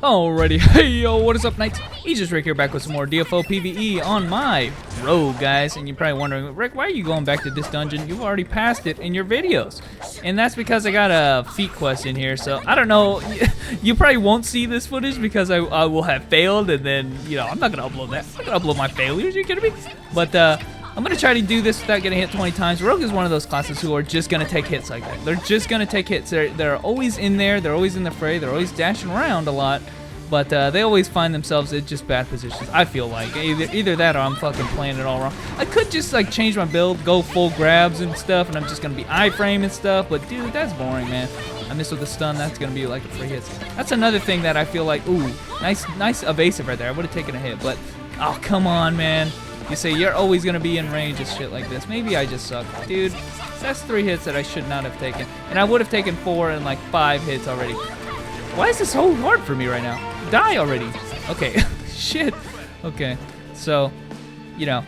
Alrighty, hey yo, what is up, Knights? Aegis Rick here, back with some more DFO PvE on my road, guys. And you're probably wondering, Rick, why are you going back to this dungeon? You've already passed it in your videos. And that's because I got a feat quest in here, so I don't know. You probably won't see this footage because I will have failed, and then, you know, I'm not gonna upload that. I'm not gonna upload my failures, you kidding me? But I'm gonna try to do this without getting hit 20 times. Rogue is one of those classes who are just gonna take hits like that. They're just gonna take hits. They're always in there. They're always in the fray. They're always dashing around a lot. But they always find themselves in just bad positions, I feel like. Either that or I'm fucking playing it all wrong. I could just like change my build, go full grabs and stuff, and I'm just gonna be iframe and stuff, but dude, that's boring, man. I missed with the stun, that's gonna be like a free hit. That's another thing that I feel like, ooh, nice evasive right there. I would have taken a hit, but oh, come on, man. You say you're always gonna be in range of shit like this. Maybe I just suck. Dude, that's 3 hits that I should not have taken. And I would have taken 4 and like 5 hits already. Why is this so hard for me right now? Die already. Okay. Shit. Okay. So, you know.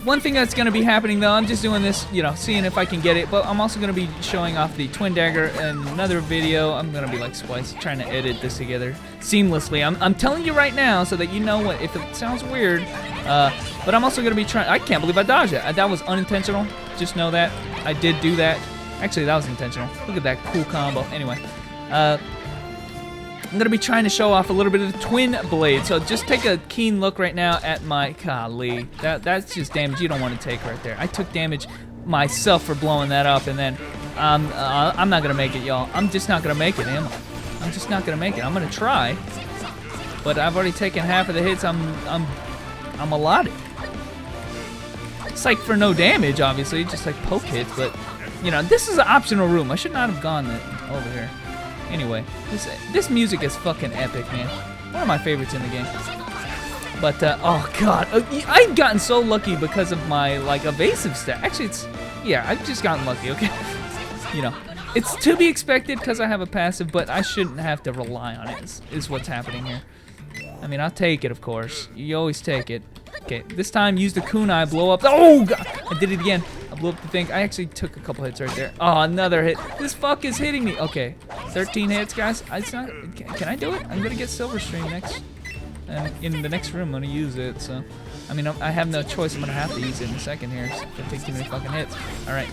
One thing that's going to be happening, though, I'm just doing this, you know, seeing if I can get it. But I'm also going to be showing off the twin dagger in another video. I'm going to be like trying to edit this together seamlessly. I'm telling you right now so that you know what, if it sounds weird. But I'm also going to be trying. I can't believe I dodged it. That was unintentional. Just know that. I did do that. Actually, that was intentional. Look at that cool combo. Anyway. I'm going to be trying to show off a little bit of the twin blade. So just take a keen look right now at my... Golly. That's just damage you don't want to take right there. I took damage myself for blowing that up, and then I'm not going to make it, y'all. I'm just not going to make it, am I? I'm just not going to make it. I'm going to try. But I've already taken half of the hits I'm allotted. It's like for no damage, obviously. Just like poke hits, but... You know, this is an optional room. I should not have gone over here. Anyway, this music is fucking epic, man. One of my favorites in the game. But, oh god. I've gotten so lucky because of my, like, evasive stat. Actually, yeah, I've just gotten lucky, okay? You know, it's to be expected because I have a passive, but I shouldn't have to rely on it, is what's happening here. I mean, I'll take it, of course. You always take it. Okay, this time use the kunai, blow up. Oh, god! I did it again. I blew up the thing. I actually took a couple hits right there. Oh, another hit. This fuck is hitting me. Okay, 13 hits, guys. Can I do it? I'm gonna get Silver Stream next. And in the next room, I'm gonna use it. So, I mean, I have no choice. I'm gonna have to use it in a second here. So if I take too many fucking hits. All right.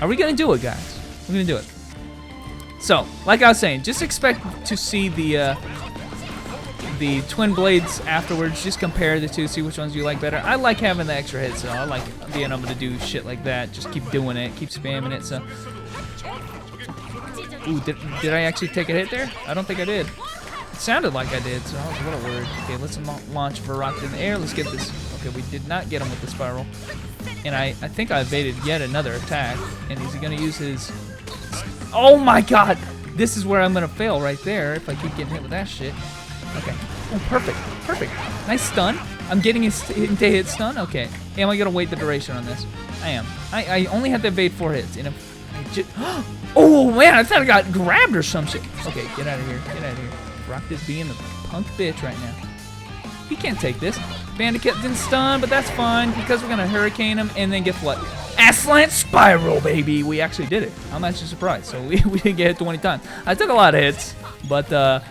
Are we gonna do it, guys? We're gonna do it. So, like I was saying, just expect to see the twin blades afterwards. Just compare the two, see which ones you like better. I like having the extra hits, so I like being able to do shit like that. Just keep doing it, keep spamming it. So, ooh, did I actually take a hit there? I don't think I did. It sounded like I did, so I was a little worried. Okay, let's launch Varrock in the air. Let's get this. Okay, we did not get him with the spiral, and I think I evaded yet another attack. And is he gonna use his? Oh my god! This is where I'm gonna fail right there if I keep getting hit with that shit. Okay. Oh, perfect. Perfect. Nice stun. I'm getting into hit stun. Okay. Am I going to wait the duration on this? I am. I only have to evade 4 hits. And if I just... Oh, man. I thought I got grabbed or some shit. Okay. Get out of here. Get out of here. Rock this being a punk bitch right now. He can't take this. Bandit didn't stun, but that's fine because we're going to hurricane him. And then guess what? Aslant Spiral, baby. We actually did it. I'm actually surprised. So we didn't get hit 20 times. I took a lot of hits, but...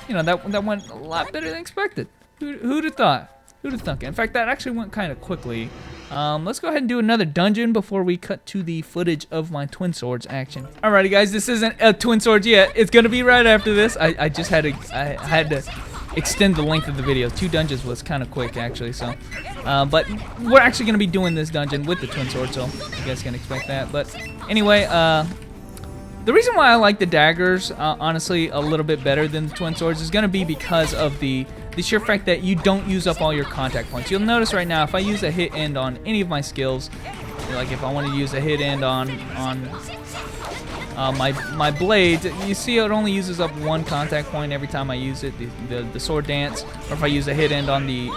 You know, that went a lot better than expected. Who'd have thought? Who'd have thunk? In fact, that actually went kind of quickly. Let's go ahead and do another dungeon before we cut to the footage of my twin swords action. Alrighty, guys, this isn't a twin swords yet. It's gonna be right after this. I just had to extend the length of the video. 2 dungeons was kind of quick, actually. So, but we're actually gonna be doing this dungeon with the twin sword, so you guys can expect that. But anyway, the reason why I like the daggers, honestly, a little bit better than the twin swords is going to be because of the sheer fact that you don't use up all your contact points. You'll notice right now, if I use a hit end on any of my skills, like if I want to use a hit end on my blade, you see it only uses up 1 contact point every time I use it, the sword dance, or if I use a hit end on the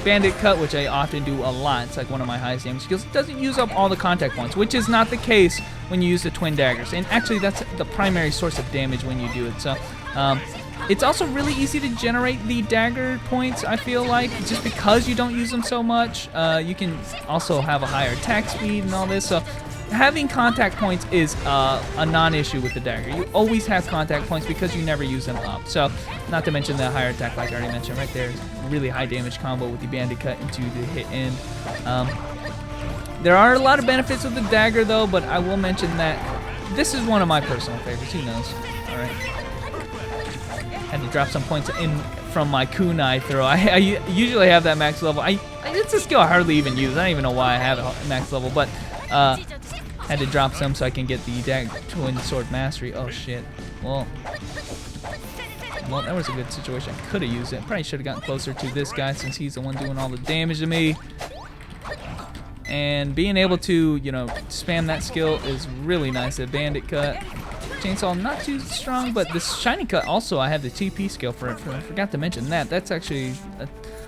bandit cut, which I often do a lot. It's like one of my highest damage skills. It doesn't use up all the contact points, which is not the case when you use the twin daggers. And actually, that's the primary source of damage when you do it. So, it's also really easy to generate the dagger points, I feel like, just because you don't use them so much. You can also have a higher attack speed and all this. So having contact points is a non-issue with the dagger. You always have contact points because you never use them up. So, not to mention the higher attack, like I already mentioned right there, is really high damage combo with the bandit cut into the hit end. There are a lot of benefits with the dagger though, but I will mention that this is one of my personal favorites. Who knows? All right. Had to drop some points in from my kunai throw. I usually have that max level. It's a skill I hardly even use. I don't even know why I have it at max level, but had to drop some so I can get the Dagger twin sword mastery. Oh shit. Well, that was a good situation. I could have used it. Probably should have gotten closer to this guy since he's the one doing all the damage to me. And being able to, you know, spam that skill is really nice. The bandit cut. Chainsaw not too strong, but this shiny cut also I have the TP skill for it. I forgot to mention that. That's actually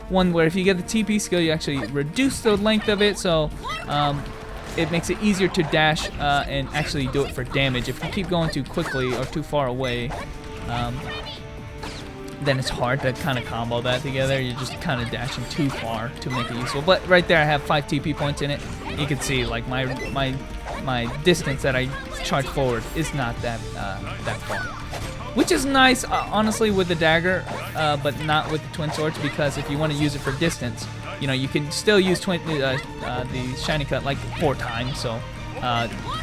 one where if you get the TP skill, you actually reduce the length of it, so it makes it easier to dash and actually do it for damage. If you keep going too quickly or too far away, then it's hard to kind of combo that together. You're just kind of dashing too far to make it useful. But right there, I have 5 TP points in it. You can see like my distance that I charge forward is not that far, which is nice, honestly, with the dagger, but not with the twin swords, because if you want to use it for distance, you know, you can still use the shiny cut like 4 times. So,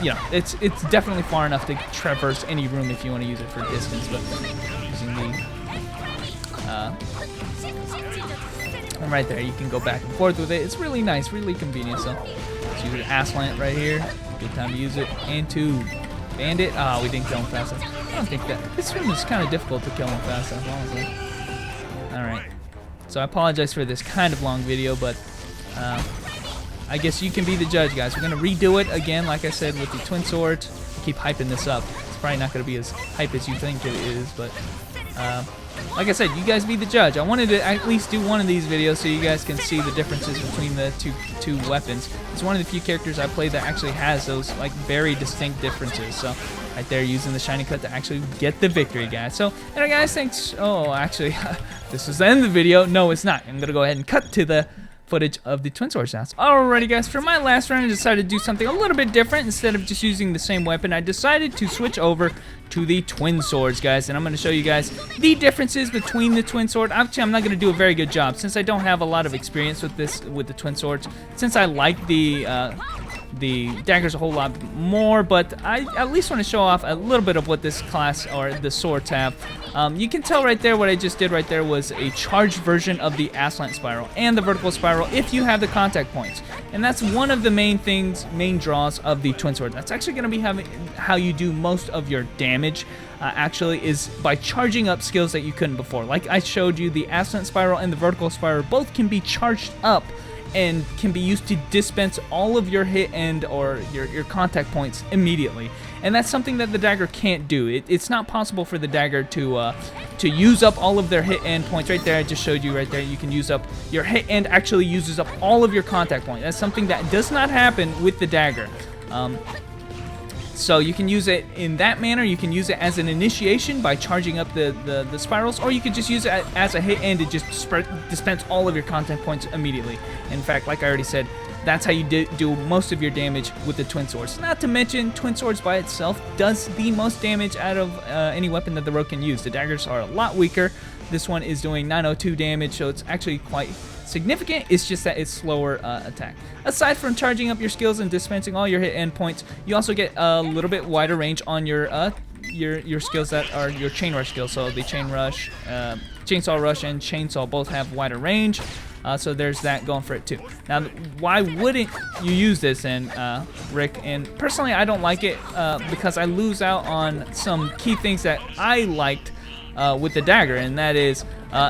you know, it's definitely far enough to traverse any room if you want to use it for distance. But using the and right there, you can go back and forth with it. It's really nice, really convenient. So let's use the Aslant right here. Good time to use it. And to bandit. We didn't kill him fast enough. I don't think that this room is kind of difficult to kill him fast enough, honestly. All right. So I apologize for this kind of long video, but I guess you can be the judge, guys. We're gonna redo it again, like I said, with the twin swords. Keep hyping this up. It's probably not gonna be as hype as you think it is, but like I said, you guys be the judge. I wanted to at least do one of these videos so you guys can see the differences between the two weapons. It's one of the few characters I play that actually has those like very distinct differences. So right there, using the shiny cut to actually get the victory, guys. So anyway, guys, thanks. Oh, actually, this is the end of the video. No, it's not. I'm gonna go ahead and cut to the footage of the twin swords now. Alrighty, guys, for my last round, I decided to do something a little bit different. Instead of just using the same weapon, I decided to switch over to the twin swords, guys, and I'm going to show you guys the differences between the twin sword. Actually, I'm not going to do a very good job since I don't have a lot of experience with the twin swords, since I like the daggers a whole lot more, but I at least want to show off a little bit of what this class or the swords have. You can tell right there what I just did right there was a charged version of the Aslant spiral and the vertical spiral if you have the contact points. And that's one of the main draws of the twin sword. That's actually going to be how you do most of your damage, actually, is by charging up skills that you couldn't before. Like I showed you, the Aslant spiral and the vertical spiral both can be charged up and can be used to dispense all of your hit end or your contact points immediately. And that's something that the dagger can't do. It's not possible for the dagger to use up all of their hit end points. Right there, I just showed you right there. You can use up, your hit end actually uses up all of your contact points. That's something that does not happen with the dagger. So you can use it in that manner. You can use it as an initiation by charging up the spirals, or you could just use it as a hit end to just dispense all of your contact points immediately. In fact, like I already said, that's how you do most of your damage with the twin swords. Not to mention, twin swords by itself does the most damage out of any weapon that the rogue can use. The daggers are a lot weaker. This one is doing 902 damage, so it's actually quite significant. It's just that it's slower attack. Aside from charging up your skills and dispensing all your hit end points, you also get a little bit wider range on your skills that are your chain rush skills. So the chain rush, chainsaw rush, and chainsaw both have wider range. So there's that going for it too. Now, why wouldn't you use this, Rick? And personally, I don't like it because I lose out on some key things that I liked with the dagger, and that is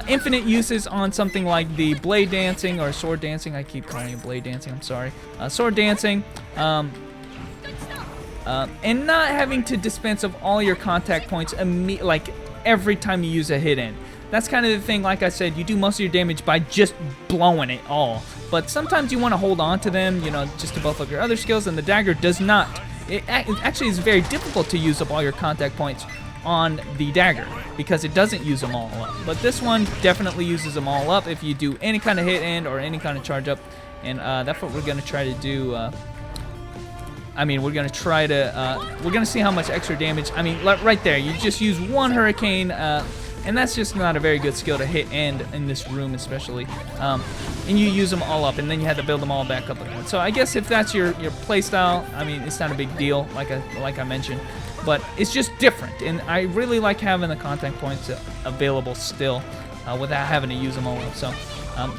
infinite uses on something like the blade dancing or sword dancing. I keep calling it blade dancing, I'm sorry. Sword dancing, and not having to dispense of all your contact points like every time you use a hit end. That's kind of the thing. Like I said, you do most of your damage by just blowing it all, but sometimes you want to hold on to them, you know, just to buff up your other skills, and the dagger does not. It actually is very difficult to use up all your contact points on the dagger because it doesn't use them all up, but this one definitely uses them all up if you do any kind of hit end or any kind of charge up, and that's what we're going to try to do I mean, we're gonna try to, we're gonna see how much extra damage. I mean, right there, you just use one hurricane, and that's just not a very good skill to hit and in this room especially. And you use them all up, and then you have to build them all back up again. So I guess if that's your play style, I mean, it's not a big deal, like I mentioned, but it's just different. And I really like having the contact points available still without having to use them all up. So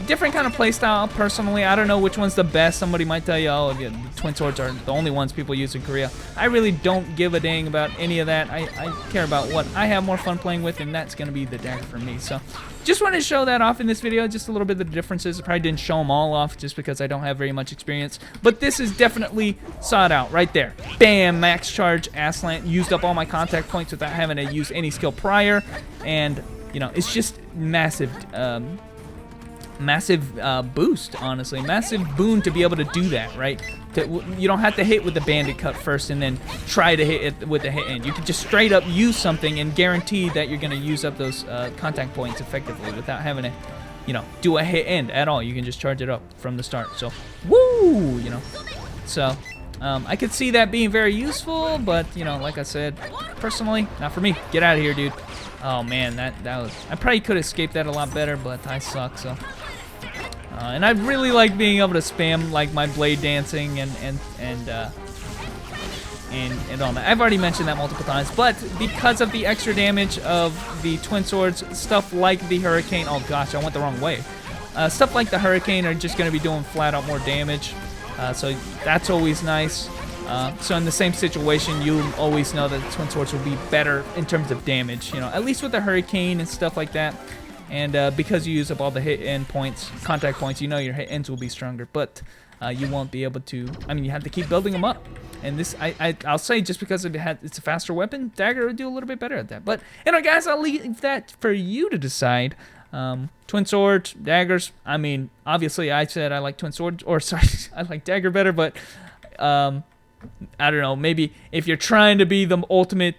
different kind of play style. Personally, I don't know which one's the best. Somebody might tell you, oh, the twin swords are the only ones people use in Korea. I really don't give a dang about any of that. I care about what I have more fun playing with, and that's going to be the dagger for me. So just wanted to show that off in this video, just a little bit of the differences. I probably didn't show them all off just because I don't have very much experience, but this is definitely sought out right there. Bam, max charge, ass slant, used up all my contact points without having to use any skill prior, and you know, it's just massive boost, honestly. Massive boon to be able to do that, right? You don't have to hit with the bandit cut first and then try to hit it with the hit end. You can just straight up use something and guarantee that you're going to use up those contact points effectively without having to, you know, do a hit end at all. You can just charge it up from the start. So, woo, you know. So, I could see that being very useful, but, you know, like I said, personally, not for me. Get out of here, dude. Oh, man, that was... I probably could have escaped that a lot better, but I suck, so... and I really like being able to spam like my blade dancing and all that. I've already mentioned that multiple times, but because of the extra damage of the twin swords, stuff like the hurricane. Oh gosh, I went the wrong way. Stuff like the hurricane are just going to be doing flat out more damage, so that's always nice. So in the same situation, you always know that the twin swords will be better in terms of damage. You know, at least with the hurricane and stuff like that. And because you use up all the hit end points, contact points, you know your hit ends will be stronger, but you won't be able to. I mean, you have to keep building them up. And this, I'll say, just because it's a faster weapon, Dagger would do a little bit better at that. But anyway, guys, I'll leave that for you to decide. Twin swords, daggers. I mean, obviously, I said I like twin swords, or sorry, I like Dagger better. But I don't know. Maybe if you're trying to be the ultimate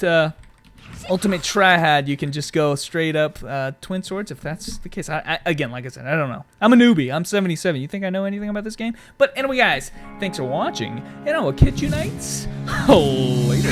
tryhard, you can just go straight up twin swords if that's the case. Again, like I said, I don't know. I'm a newbie. I'm 77. You think I know anything about this game? But anyway, guys, thanks for watching, and I will catch you nights later.